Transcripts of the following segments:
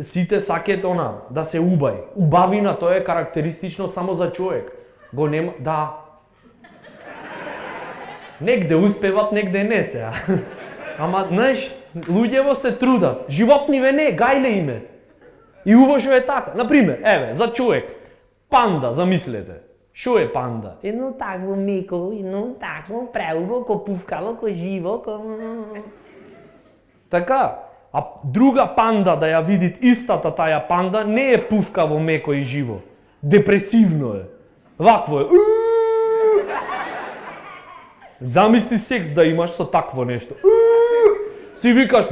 Сите сакаат да се убај. Убавина, тоа е карактеристично само за човек. Го нема, да. Негде успеват, негде не се. Ама, знаеш, луѓево се трудат. Животниве не, гајле име. И убавшо е така. Например, еве, за човек. Панда, замислете. Шо е панда? Едно такво меко, едно такво преубаво, ко пувкаво, ко живо, ко... Така, а друга панда да ја видит истата таја панда, не е пувкаво, меко и живо. Депресивно е. Вакво е. Замисли секс да имаш со такво нешто. Си викаш,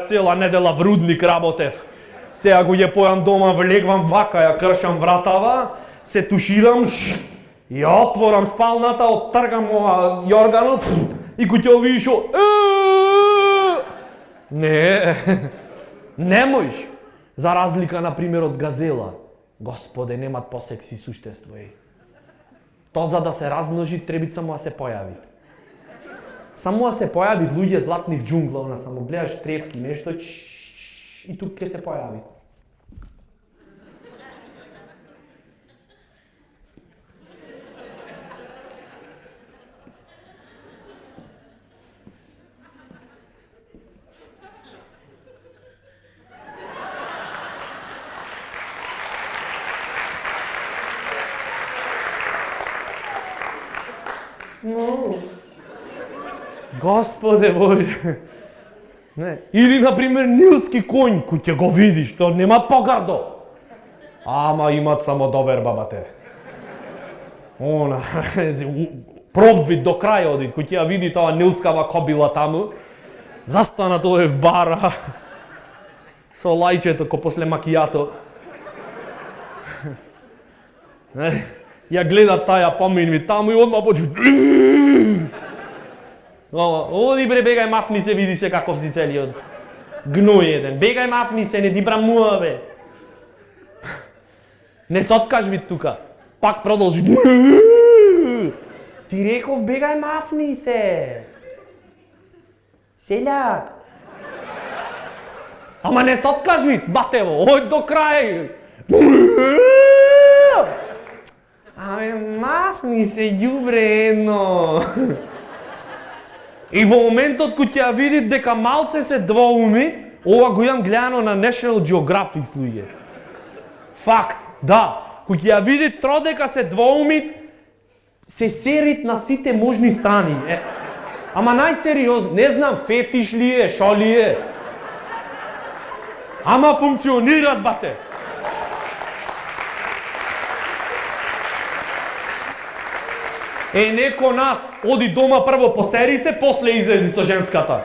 цела недела врудник работев. Сега го ја појам дома, влегвам вака, ја кршам вратава, се туширам, ја отворам спалната, оттргам ова јорганот и кој ќе видиш не, не можеш. За разлика, например, од газела. Господе, немат посекси суштество, То за да се размножи, треба само да се појави. Само да се појави луѓе златни в џунгла, само гледаш тревки, нешто, и тук ќе се појави. Господе Боже. Не. Или, например, нилски конј, кој ќе го видиш, тоа немат погардо. Ама имат само доверба, бате. Она, пробвид до крај оди, кој ќе ја види тоа нилскава кобила таму, застана тоа в бара, со лајчето, ко после макијато. Ја гледа таја поминви таму и одма почу. Оди бре, бегај мафни се, види се каков си целиот гној еден. Бегај мафни се, не ти брамува, бе. Не се откажви тука. Пак продолжи. Ти реков, бегај мафни се. Селјак. Ама не се откажви, батево, ој до крај. Аме мафни се, ѓубре едно. И во моментот кој ќе ја види дека малце се двоуми, ова го имам гледано на National Geographic, луѓе. Факт, да. Кој ќе ја види тродека се двоуми, се серит на сите можни страни. Ама најсериозно, не знам фетиш ли е, шо ли е. Ама функционират, бате. Неко нас оди дома прво посери се, после излези со женската.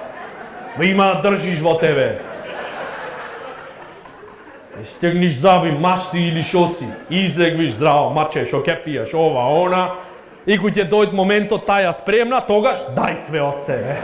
Има да држиш во тебе. Стегниш заби, маш си или шо си. Излегвиш здраво, маче, шо ке пиеш, ова, она. И кој ќе дојде моментот таја спремна, тогаш дај све од себе.